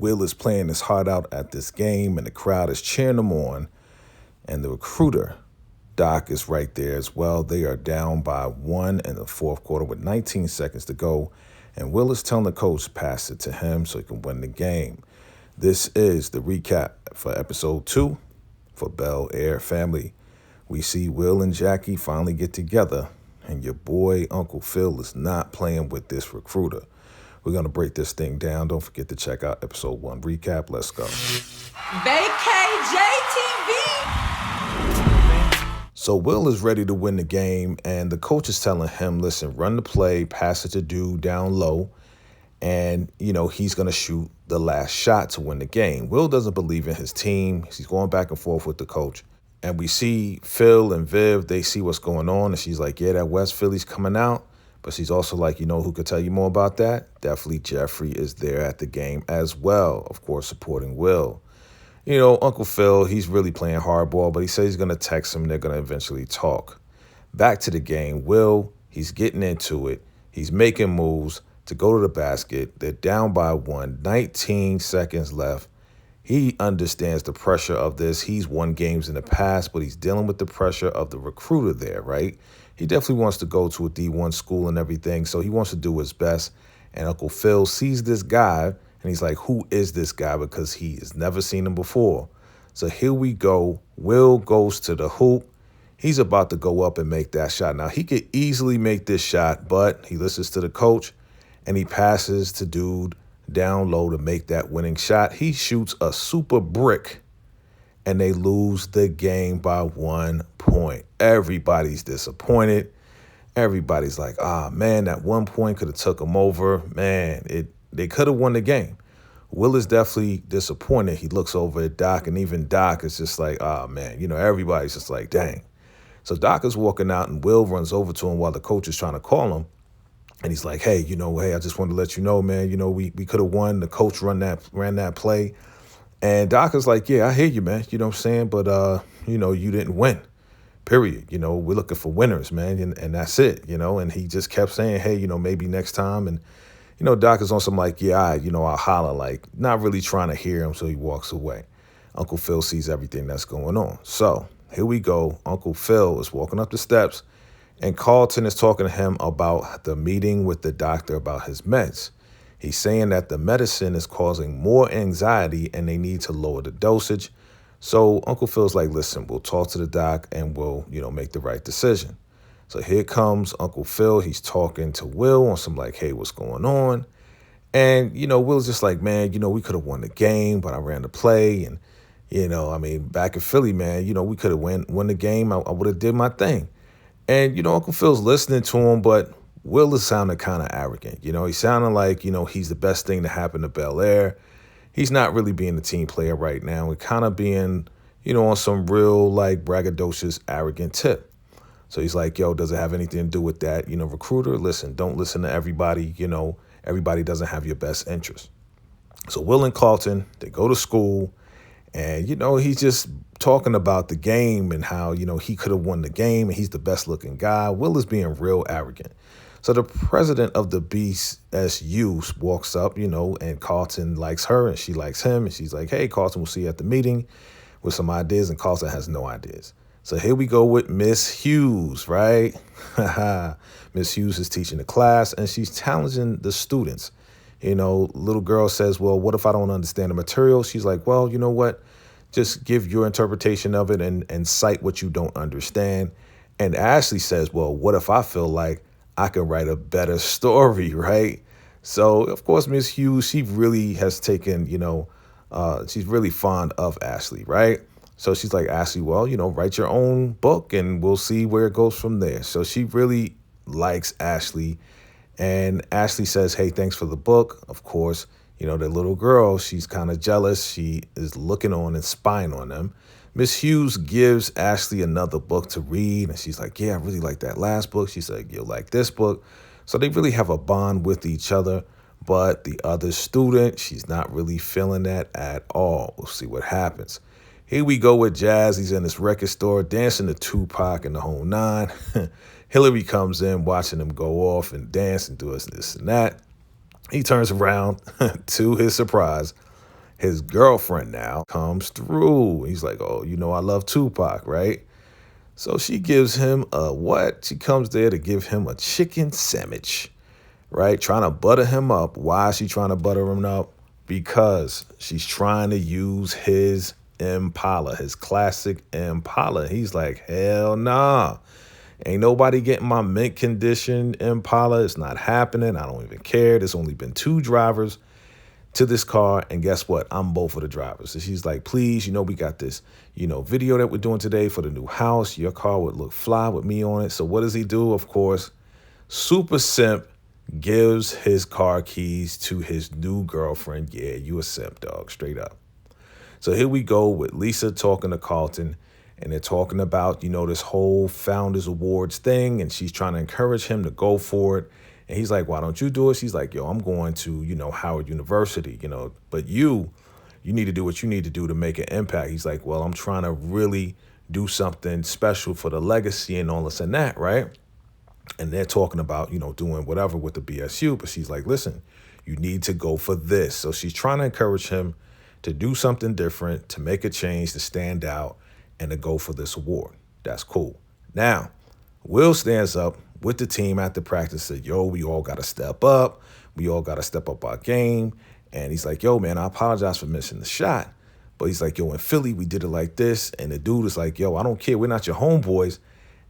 Will is playing his heart out at this game, and the crowd is cheering him on. And the recruiter, Doc, is right there as well. They are down by 1 in the fourth quarter with 19 seconds to go. And Will is telling the coach to pass it to him so he can win the game. This is the recap for episode 2 for Bel-Air family. We see Will and Jackie finally get together, and your boy, Uncle Phill, is not playing with this recruiter. We're going to break this thing down. Don't forget to check out episode 1 recap. Let's go. VACAY-JayTV. So Will is ready to win the game, and the coach is telling him, listen, run the play, pass it to dude down low, and, he's going to shoot the last shot to win the game. Will doesn't believe in his team. He's going back and forth with the coach. And we see Phill and Viv, they see what's going on, and she's like, yeah, that West Philly's coming out. But she's also like, who could tell you more about that? Definitely Jeffrey is there at the game as well, of course, supporting Will. Uncle Phill, he's really playing hardball, but he says he's going to text him and they're going to eventually talk. Back to the game, Will, he's getting into it. He's making moves to go to the basket. They're down by 1, 19 seconds left. He understands the pressure of this. He's won games in the past, but he's dealing with the pressure of the recruiter there, right? He definitely wants to go to a D1 school and everything, so he wants to do his best. And Uncle Phill sees this guy, and he's like, who is this guy? Because he has never seen him before. So here we go. Will goes to the hoop. He's about to go up and make that shot. Now, he could easily make this shot, but he listens to the coach, and he passes to dude down low to make that winning shot. He shoots a super brick, and they lose the game by 1 point. Everybody's disappointed. Everybody's like, man, that 1 point could have took them over. Man, they could have won the game. Will is definitely disappointed. He looks over at Doc, and even Doc is just like, man, everybody's just like, dang. So Doc is walking out, and Will runs over to him while the coach is trying to call him. And he's like, hey, I just wanted to let you know, man, we could have won. The coach ran that play. And Doc is like, yeah, I hear you, man. You know what I'm saying? But, you didn't win, period. We're looking for winners, man. And that's it, And he just kept saying, hey, maybe next time. And, Doc is on some like, yeah, I'll holler, like not really trying to hear him. So he walks away. Uncle Phill sees everything that's going on. So here we go. Uncle Phill is walking up the steps, and Carlton is talking to him about the meeting with the doctor about his meds. He's saying that the medicine is causing more anxiety and they need to lower the dosage. So Uncle Phil's like, listen, we'll talk to the doc and we'll, make the right decision. So here comes Uncle Phill. He's talking to Will on some like, hey, what's going on? And, Will's just like, man, we could have won the game, but I ran the play. And, back in Philly, man, we could have won the game. I would have did my thing. And, Uncle Phil's listening to him, but Will is sounding kind of arrogant. He's sounding like, he's the best thing to happen to Bel-Air. He's not really being a team player right now. We're kind of being, on some real, like, braggadocious, arrogant tip. So he's like, yo, does it have anything to do with that? Recruiter, listen, don't listen to everybody. Everybody doesn't have your best interest. So Will and Carlton, they go to school. And, he's just talking about the game and how, he could have won the game and he's the best looking guy. Will is being real arrogant. So the president of the BSU walks up, and Carlton likes her and she likes him. And she's like, hey, Carlton, we'll see you at the meeting with some ideas. And Carlton has no ideas. So here we go with Miss Hughes, right? Miss Hughes is teaching the class and she's challenging the students. Little girl says, well, what if I don't understand the material? She's like, well, you know what? Just give your interpretation of it and cite what you don't understand. And Ashley says, well, what if I feel like I can write a better story, right? So, of course, Miss Hughes, she really has taken, she's really fond of Ashley, right? So she's like, Ashley, well, write your own book and we'll see where it goes from there. So she really likes Ashley. And Ashley says, hey, thanks for the book. Of course, the little girl, she's kind of jealous. She is looking on and spying on them. Miss Hughes gives Ashley another book to read. And she's like, yeah, I really like that last book. She's like, you'll like this book. So they really have a bond with each other. But the other student, she's not really feeling that at all. We'll see what happens. Here we go with Jazz. He's in this record store dancing to Tupac and the whole nine. Hilary comes in watching him go off and dance and do this and that. He turns around to his surprise. His girlfriend now comes through. He's like, oh, I love Tupac, right? So she gives him a what? She comes there to give him a chicken sandwich, right? Trying to butter him up. Why is she trying to butter him up? Because she's trying to use his Impala, his classic Impala. He's like, hell nah. Ain't nobody getting my mint condition Impala. It's not happening. I don't even care. There's only been 2 drivers to this car, and guess what? I'm both of the drivers. So she's like, please, we got this, video that we're doing today for the new house. Your car would look fly with me on it. So what does he do? Of course, super simp gives his car keys to his new girlfriend. Yeah, you a simp, dog, straight up. So here we go with Lisa talking to Carlton, and they're talking about, this whole Founders Awards thing, and she's trying to encourage him to go for it. And he's like, why don't you do it? She's like, yo, I'm going to, Howard University, but you need to do what you need to do to make an impact. He's like, well, I'm trying to really do something special for the legacy and all this and that, right? And they're talking about, doing whatever with the BSU. But she's like, listen, you need to go for this. So she's trying to encourage him to do something different, to make a change, to stand out, and to go for this award. That's cool. Now, Will stands up with the team after practice, said, yo, we all got to step up. We all got to step up our game. And he's like, yo, man, I apologize for missing the shot. But he's like, yo, in Philly, we did it like this. And the dude is like, yo, I don't care. We're not your homeboys.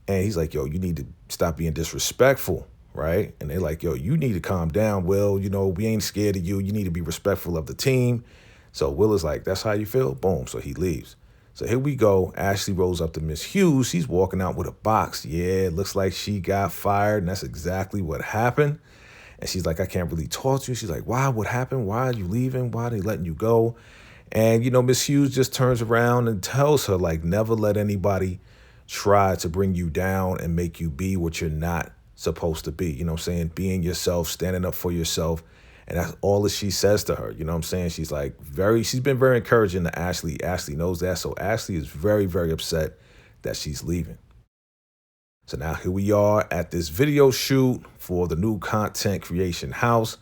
And he's like, yo, you need to stop being disrespectful, right? And they're like, yo, you need to calm down, Will. We ain't scared of you. You need to be respectful of the team. So Will is like, that's how you feel? Boom. So he leaves. So here we go. Ashley rolls up to Miss Hughes. She's walking out with a box. Yeah, it looks like she got fired, and that's exactly what happened. And she's like, I can't really talk to you. She's like, why? What happened? Why are you leaving? Why are they letting you go? And, Miss Hughes just turns around and tells her, like, never let anybody try to bring you down and make you be what you're not supposed to be. You know what I'm saying? Being yourself, standing up for yourself. And that's all that she says to her. You know what I'm saying? She's like she's been very encouraging to Ashley. Ashley knows that. So Ashley is very, very upset that she's leaving. So now here we are at this video shoot for the new content creation house.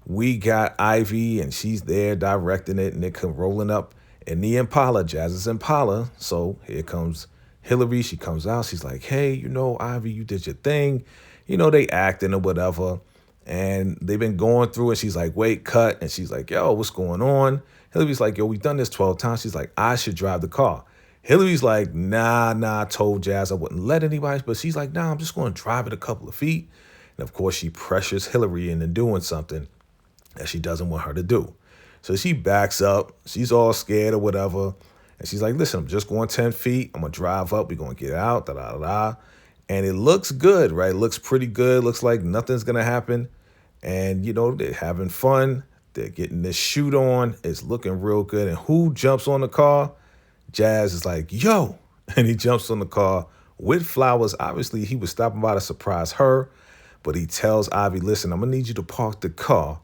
We got Ivy, and she's there directing it, and they're rolling up in the Impala, Jazz's Impala. So here comes Hilary. She comes out. She's like, hey, Ivy, you did your thing. They acting or whatever. And they've been going through it. She's like, wait, cut. And she's like, yo, what's going on? Hilary's like, yo, we've done this 12 times. She's like, I should drive the car. Hilary's like, nah, I told Jazz I wouldn't let anybody. But she's like, nah, I'm just going to drive it a couple of feet. And of course, she pressures Hilary into doing something that she doesn't want her to do. So she backs up. She's all scared or whatever. And she's like, listen, I'm just going 10 feet. I'm going to drive up. We're going to get out, da-da-da-da. And it looks good, right? It looks pretty good. Looks like nothing's going to happen. And, they're having fun. They're getting this shoot on. It's looking real good. And who jumps on the car? Jazz is like, yo. And he jumps on the car with flowers. Obviously, he was stopping by to surprise her. But he tells Ivy, listen, I'm going to need you to park the car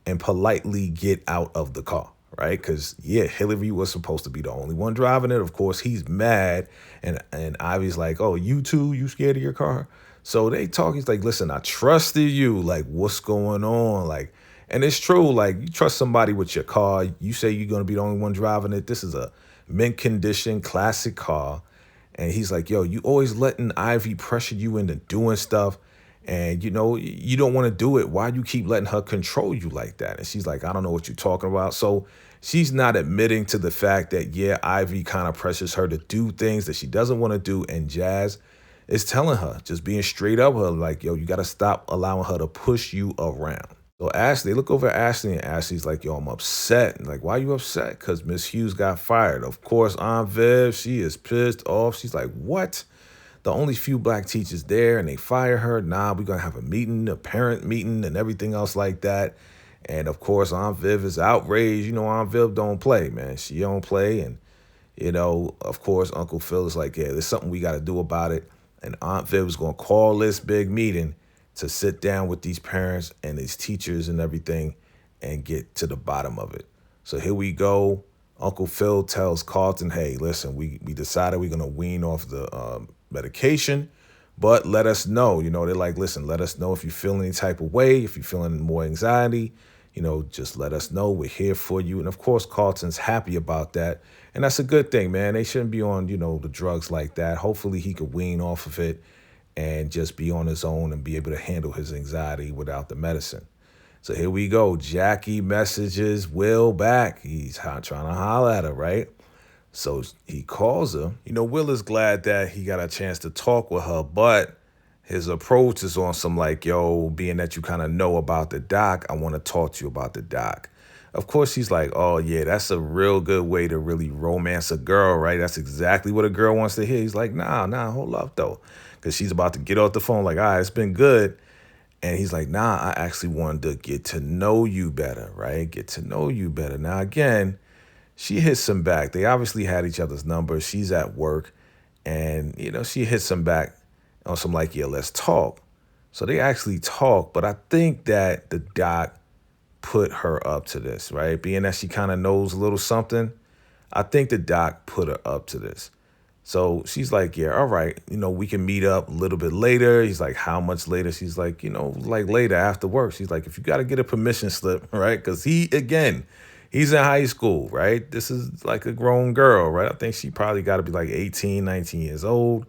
and politely get out of the car. Right? Because, yeah, Hilary was supposed to be the only one driving it. Of course, he's mad. And Ivy's like, oh, you too? You scared of your car? So they talk. He's like, listen, I trusted you. Like, what's going on? Like, and it's true. Like, you trust somebody with your car. You say you're going to be the only one driving it. This is a mint condition, classic car. And he's like, yo, you always letting Ivy pressure you into doing stuff. And, you don't want to do it. Why you keep letting her control you like that? And she's like, I don't know what you're talking about. So she's not admitting to the fact that, yeah, Ivy kind of pressures her to do things that she doesn't want to do. And Jazz is telling her, just being straight up with her, like, yo, you got to stop allowing her to push you around. So Ashley, they look over at Ashley, and Ashley's like, yo, I'm upset. And like, why are you upset? Because Miss Hughes got fired. Of course, Aunt Viv, she is pissed off. She's like, what? The only few black teachers there, and they fire her. Nah, we're going to have a meeting, a parent meeting, and everything else like that. And, of course, Aunt Viv is outraged. Aunt Viv don't play, man. She don't play. And, of course, Uncle Phill is like, yeah, there's something we got to do about it. And Aunt Viv is going to call this big meeting to sit down with these parents and these teachers and everything and get to the bottom of it. So here we go. Uncle Phill tells Carlton, hey, listen, we decided we're going to wean off the medication, but let us know. They're like, listen, let us know if you feel any type of way, if you're feeling more anxiety. just let us know. We're here for you. And of course, Carlton's happy about that. And that's a good thing, man. They shouldn't be on, the drugs like that. Hopefully he could wean off of it and just be on his own and be able to handle his anxiety without the medicine. So here we go. Jackie messages Will back. He's trying to holler at her, right? So he calls her. Will is glad that he got a chance to talk with her, but his approach is on some like, yo, being that you kind of know about the doc, I want to talk to you about the doc. Of course, she's like, oh, yeah, that's a real good way to really romance a girl, right? That's exactly what a girl wants to hear. He's like, nah, hold up, though. Because she's about to get off the phone like, all right, it's been good. And he's like, nah, I actually wanted to get to know you better, right? Get to know you better. Now, again, she hits him back. They obviously had each other's numbers. She's at work. And, she hits him back on some like, yeah, let's talk. So they actually talk. But I think that the doc put her up to this, right? Being that she kind of knows a little something, I think the doc put her up to this. So she's like, yeah, all right, we can meet up a little bit later. He's like, how much later? She's like, like later after work. She's like, if you got to get a permission slip, right? Because he's in high school, right? This is like a grown girl, right? I think she probably got to be like 18, 19 years old,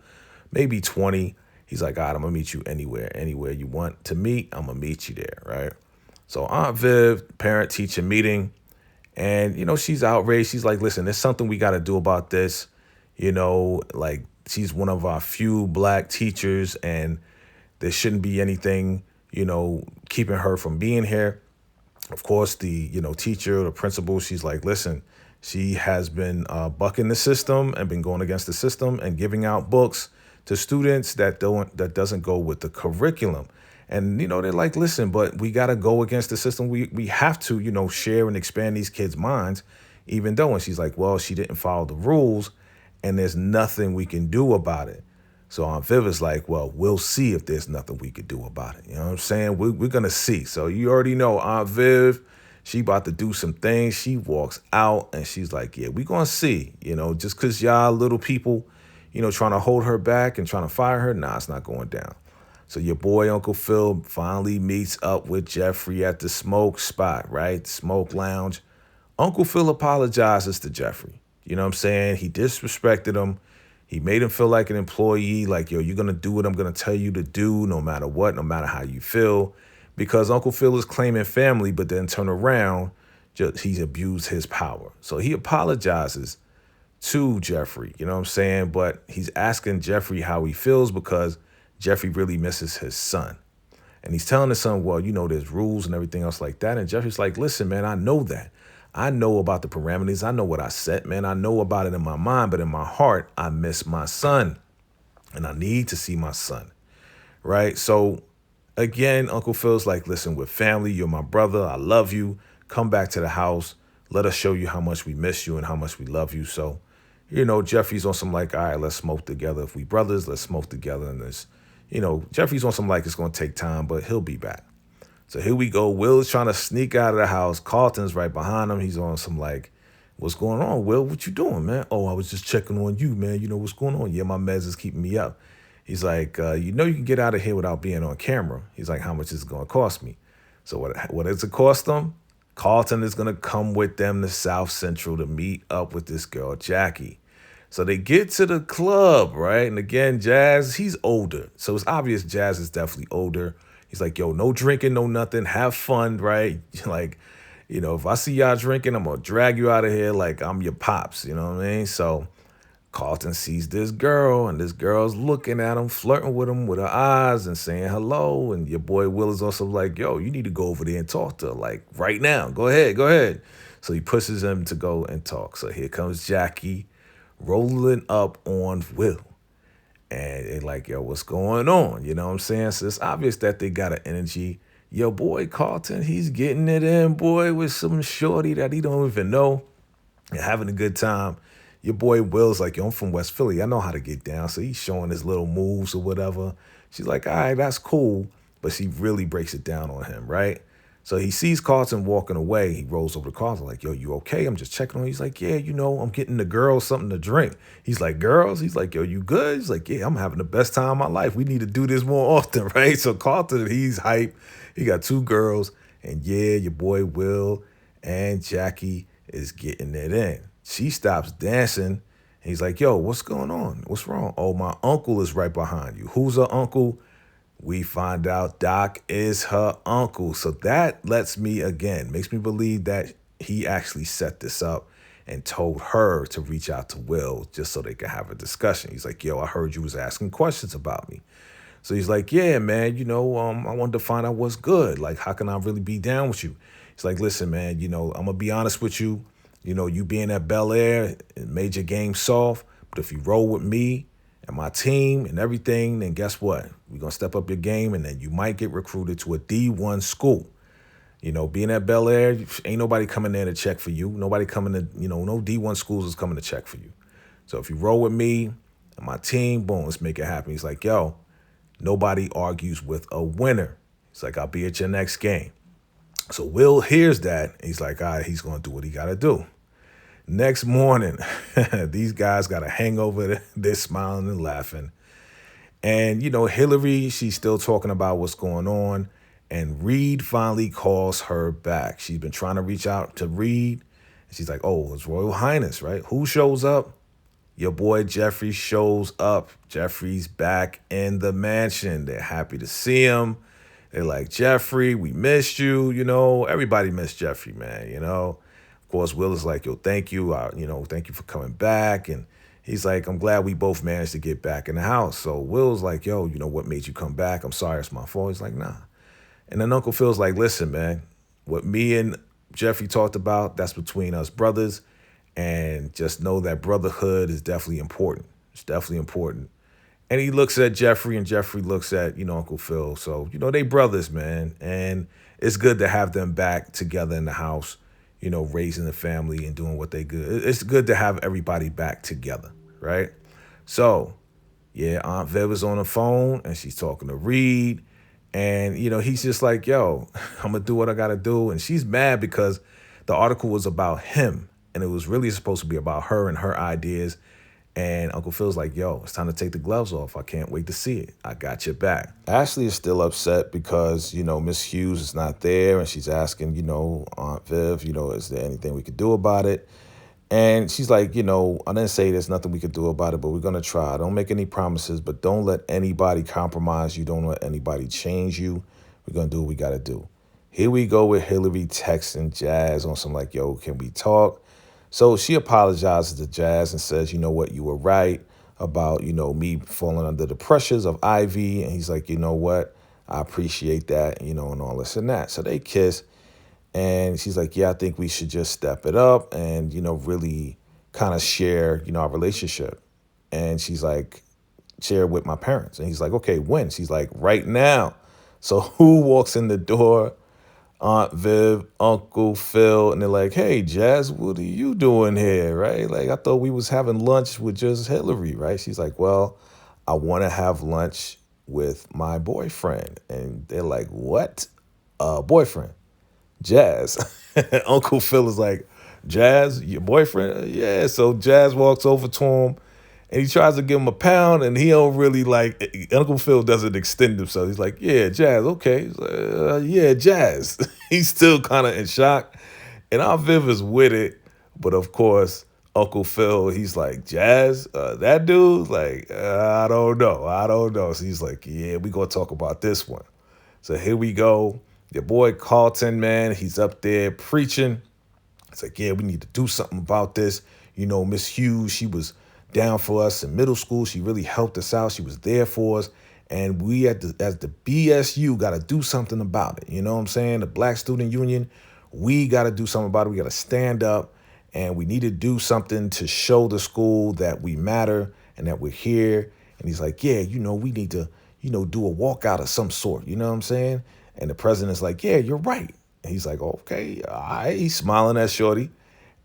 maybe 20. He's like, all right, I'm going to meet you anywhere you want to meet. I'm going to meet you there, right? So Aunt Viv, parent-teacher meeting, and, she's outraged. She's like, listen, there's something we got to do about this. Like she's one of our few black teachers and there shouldn't be anything, keeping her from being here. Of course, the, teacher, the principal, she's like, listen, she has been bucking the system and been going against the system and giving out books to students that doesn't go with the curriculum. And, they're like, listen, but we got to go against the system. We have to, share and expand these kids' minds, even though. And she's like, well, she didn't follow the rules and there's nothing we can do about it. So Aunt Viv is like, well, we'll see if there's nothing we could do about it. You know what I'm saying? We're going to see. So you already know Aunt Viv, she about to do some things. She walks out and she's like, yeah, we're going to see, just because y'all little people, trying to hold her back and trying to fire her. Nah, it's not going down. So your boy, Uncle Phill, finally meets up with Jeffrey at the smoke spot, right? Smoke lounge. Uncle Phill apologizes to Jeffrey. You know what I'm saying? He disrespected him. He made him feel like an employee, like, yo, you're going to do what I'm going to tell you to do no matter what, no matter how you feel. Because Uncle Phill is claiming family, but then turn around, he's abused his power. So he apologizes to Jeffrey, you know what I'm saying? But he's asking Jeffrey how he feels because Jeffrey really misses his son. And he's telling his son, well, there's rules and everything else like that. And Jeffrey's like, listen, man, I know that. I know about the parameters. I know what I set, man. I know about it in my mind, but in my heart, I miss my son. And I need to see my son, right? So, again, Uncle Phil's like, listen, we're family. You're my brother. I love you. Come back to the house. Let us show you how much we miss you and how much we love you. So, Jeffrey's on some like, all right, let's smoke together. If we brothers, let's smoke together. And there's, Jeffrey's on some like, it's going to take time, but he'll be back. So here we go. Will is trying to sneak out of the house. Carlton's right behind him. He's on some like, what's going on, Will? What you doing, man? Oh, I was just checking on you, man. What's going on? Yeah, my meds is keeping me up. He's like, you can get out of here without being on camera. He's like, how much is it going to cost me? So what does it cost them? Carlton is going to come with them to South Central to meet up with this girl, Jackie. So they get to the club, right? And again, Jazz, he's older. So it's obvious Jazz is definitely older. He's like, yo, no drinking, no nothing. Have fun, right? Like, if I see y'all drinking, I'm going to drag you out of here like I'm your pops. You know what I mean? So Carlton sees this girl, and this girl's looking at him, flirting with him with her eyes and saying hello. And your boy Will is also like, yo, you need to go over there and talk to her, like, right now. Go ahead. So he pushes him to go and talk. So here comes Jackie rolling up on Will. And they're like, yo, what's going on? You know what I'm saying? So it's obvious that they got an energy. Yo, boy, Carlton, he's getting it in, boy, with some shorty that he don't even know and having a good time. Your boy Will's like, yo, I'm from West Philly. I know how to get down. So he's showing his little moves or whatever. She's like, all right, that's cool. But she really breaks it down on him, right? So he sees Carlton walking away. He rolls over to Carlton like, yo, you okay? I'm just checking on you. He's like, yeah, I'm getting the girls something to drink. He's like, girls? He's like, yo, you good? He's like, yeah, I'm having the best time of my life. We need to do this more often, right? So Carlton, he's hype. He got 2 girls. And yeah, your boy Will and Jackie is getting it in. She stops dancing. And he's like, yo, what's going on? What's wrong? Oh, my uncle is right behind you. Who's her uncle? We find out Doc is her uncle. So that lets me, again, makes me believe that he actually set this up and told her to reach out to Will just so they could have a discussion. He's like, yo, I heard you was asking questions about me. So he's like, yeah, man, I wanted to find out what's good. Like, how can I really be down with you? He's like, listen, man, I'm going to be honest with you. You being at Bel-Air, it made your game soft. But if you roll with me and my team and everything, then guess what? We're going to step up your game, and then you might get recruited to a D1 school. Being at Bel-Air, ain't nobody coming there to check for you. Nobody coming to, no D1 schools is coming to check for you. So if you roll with me and my team, boom, let's make it happen. He's like, yo, nobody argues with a winner. He's like, I'll be at your next game. So Will hears that. And he's like, all right, he's going to do what he got to do. Next morning, these guys got a hangover. They're smiling and laughing. And, Hilary, she's still talking about what's going on. And Reid finally calls her back. She's been trying to reach out to Reid. And she's like, oh, it's Royal Highness, right? Who shows up? Your boy Jeffrey shows up. Jeffrey's back in the mansion. They're happy to see him. They're like, Jeffrey, we missed you. Everybody missed Jeffrey, man. Of course, Will is like, yo, thank you. Thank you for coming back. And he's like, I'm glad we both managed to get back in the house. So Will's like, yo, what made you come back? I'm sorry, it's my fault. He's like, nah. And then Uncle Phil's like, listen, man, what me and Jeffrey talked about, that's between us brothers. And just know that brotherhood is definitely important. It's definitely important. And he looks at Jeffrey, and Jeffrey looks at, Uncle Phill. So, they brothers, man. And it's good to have them back together in the house, raising the family and doing what they good. It's good to have everybody back together, right? So, yeah, Aunt Viv is on the phone, and she's talking to Reid. And, he's just like, yo, I'm going to do what I got to do. And she's mad because the article was about him. And it was really supposed to be about her and her ideas. And Uncle Phil's like, yo, it's time to take the gloves off. I can't wait to see it. I got your back. Ashley is still upset because, Miss Hughes is not there. And she's asking, Aunt Viv, is there anything we could do about it? And she's like, I didn't say there's nothing we could do about it, but we're going to try. Don't make any promises, but don't let anybody compromise you. Don't let anybody change you. We're going to do what we got to do. Here we go with Hilary texting Jazz on some like, yo, can we talk? So she apologizes to Jazz and says, you know what, you were right about, me falling under the pressures of Ivy. And he's like, you know what, I appreciate that, and all this and that. So they kiss. And she's like, yeah, I think we should just step it up and, really kind of share, our relationship. And she's like, share with my parents. And he's like, okay, when? She's like, right now. So who walks in the door? Aunt Viv, Uncle Phill, and they're like, hey, Jazz, what are you doing here, right? Like, I thought we was having lunch with just Hilary, right? She's like, well, I want to have lunch with my boyfriend. And they're like, what? Boyfriend? Jazz. Uncle Phill is like, Jazz, your boyfriend? Yeah. So Jazz walks over to him and he tries to give him a pound, and he don't really like, Uncle Phill doesn't extend himself. He's like, yeah, Jazz, okay. He's like, yeah, Jazz. He's still kind of in shock. And Aunt Viv is with it. But of course, Uncle Phill, he's like, Jazz, that dude, like, I don't know. I don't know. So he's like, yeah, we going to talk about this one. So here we go. Your boy Carlton, man, he's up there preaching. It's like, yeah, we need to do something about this. Miss Hughes, she was down for us in middle school. She really helped us out. She was there for us. And we, as the BSU, got to do something about it. You know what I'm saying? The Black Student Union, we got to do something about it. We got to stand up, and we need to do something to show the school that we matter and that we're here. And he's like, yeah, we need to, do a walkout of some sort. You know what I'm saying? And the president's like, yeah, you're right. And he's like, okay, all right. He's smiling at Shorty.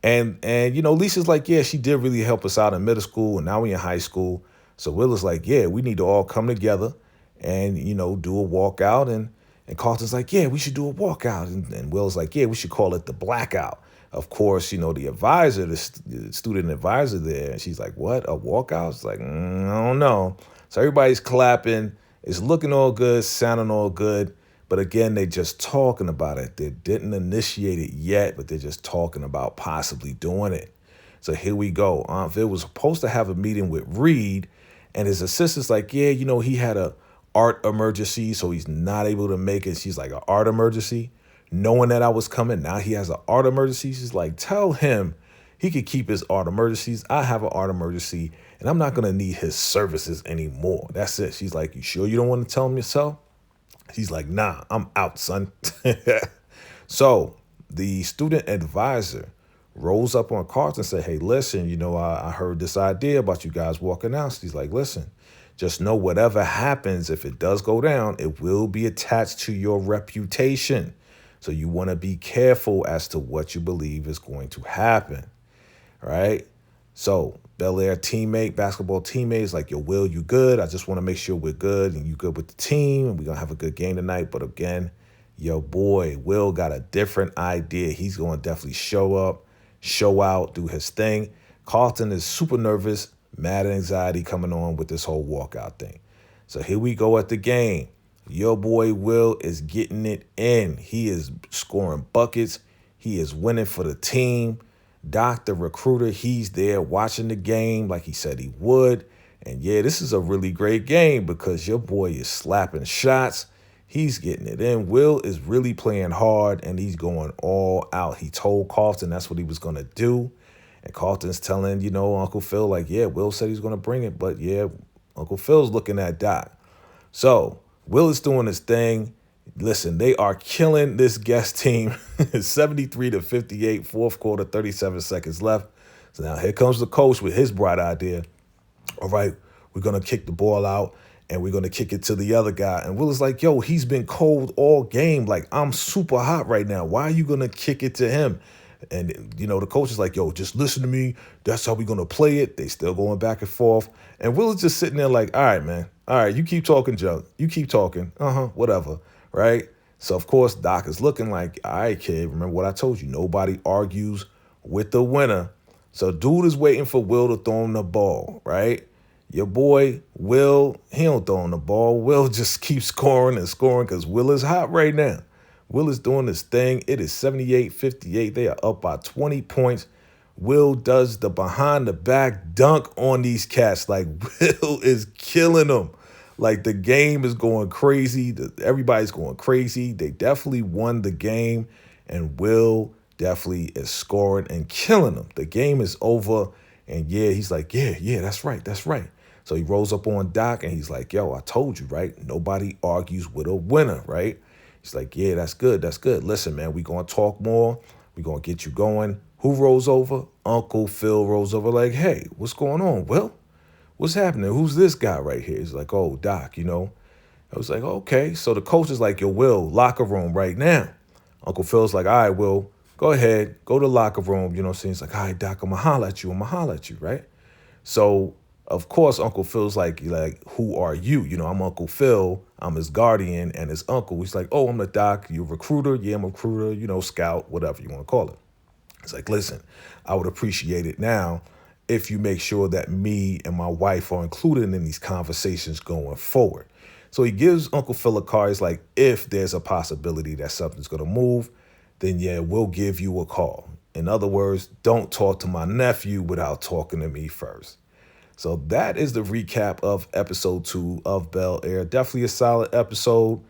And Lisa's like, yeah, she did really help us out in middle school, and now we're in high school. So Will is like, yeah, we need to all come together and, do a walkout. And Carlton's like, yeah, we should do a walkout. And Will's like, yeah, we should call it the blackout. Of course, the advisor, the student advisor there, and she's like, what, a walkout? It's like, I don't know. So everybody's clapping. It's looking all good, sounding all good. But again, they just talking about it. They didn't initiate it yet, but they're just talking about possibly doing it. So here we go. Phill was supposed to have a meeting with Reid, and his assistant's like, yeah, he had a art emergency, so he's not able to make it. She's like, an art emergency? Knowing that I was coming, now he has an art emergency. She's like, tell him he could keep his art emergencies. I have an art emergency, and I'm not going to need his services anymore. That's it. She's like, you sure you don't want to tell him yourself? He's like, nah, I'm out, son. So the student advisor rolls up on Carlton and said, hey, listen, I heard this idea about you guys walking out. So he's like, listen, just know whatever happens, if it does go down, it will be attached to your reputation. So you want to be careful as to what you believe is going to happen, right? So Bel-Air basketball teammate is like, yo, Will, you good? I just want to make sure we're good and you good with the team and we're going to have a good game tonight. But again, your boy Will got a different idea. He's going to definitely show up, show out, do his thing. Carlton is super nervous, mad anxiety coming on with this whole walkout thing. So here we go at the game. Your boy Will is getting it in. He is scoring buckets. He is winning for the team. Doc, the recruiter, he's there watching the game like he said he would. And yeah, this is a really great game because your boy is slapping shots. He's getting it in. Will is really playing hard and he's going all out. He told Carlton that's what he was going to do. And Carlton's telling, Uncle Phill, like, yeah, Will said he's going to bring it. But yeah, Uncle Phil's looking at Doc. So Will is doing his thing. Listen, they are killing this guest team. 73-58, fourth quarter, 37 seconds left. So now here comes the coach with his bright idea. All right, we're going to kick the ball out and we're going to kick it to the other guy. And Will is like, yo, he's been cold all game. Like, I'm super hot right now. Why are you going to kick it to him? And, the coach is like, yo, just listen to me. That's how we're going to play it. They still going back and forth. And Will is just sitting there like, all right, man. All right, you keep talking junk. You keep talking. Whatever. Right? So, of course, Doc is looking like, all right, kid, remember what I told you. Nobody argues with the winner. So, dude is waiting for Will to throw him the ball, right? Your boy, Will, he don't throw him the ball. Will just keeps scoring and scoring because Will is hot right now. Will is doing this thing. It is 78-58. They are up by 20 points. Will does the behind-the-back dunk on these cats. Like, Will is killing them. Like, the game is going crazy. Everybody's going crazy. They definitely won the game, and Will definitely is scoring and killing them. The game is over, and yeah, he's like, yeah, that's right. So he rolls up on Doc, and he's like, yo, I told you, right? Nobody argues with a winner, right? He's like, yeah, that's good. Listen, man, we're going to talk more. We're going to get you going. Who rolls over? Uncle Phill rolls over like, hey, what's going on, Will? What's happening? Who's this guy right here? He's like, oh, Doc, I was like, okay. So the coach is like, yo, Will, locker room right now. Uncle Phil's like, all right, Will, go ahead. Go to the locker room. You know what I'm saying? He's like, all right, Doc, I'm going to holler at you, right? So, of course, Uncle Phil's like, who are you? I'm Uncle Phill. I'm his guardian and his uncle. He's like, oh, I'm the Doc. You a recruiter? Yeah, I'm a recruiter, scout, whatever you want to call it. It's like, listen, I would appreciate it now if you make sure that me and my wife are included in these conversations going forward. So he gives Uncle Phill a call. He's like, if there's a possibility that something's going to move, then yeah, we'll give you a call. In other words, don't talk to my nephew without talking to me first. So that is the recap of episode 2 of Bel-Air. Definitely a solid episode.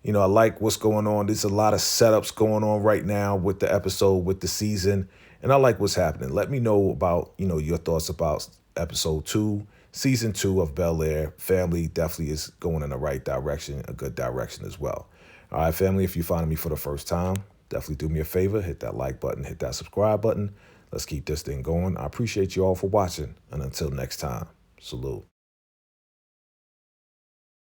I like what's going on. There's a lot of setups going on right now with the episode, with the season. And I like what's happening. Let me know about, your thoughts about episode 2, season 2 of Bel-Air. Family definitely is going in the right direction, a good direction as well. All right, family, if you're finding me for the first time, definitely do me a favor. Hit that like button, hit that subscribe button. Let's keep this thing going. I appreciate you all for watching. And until next time, salute.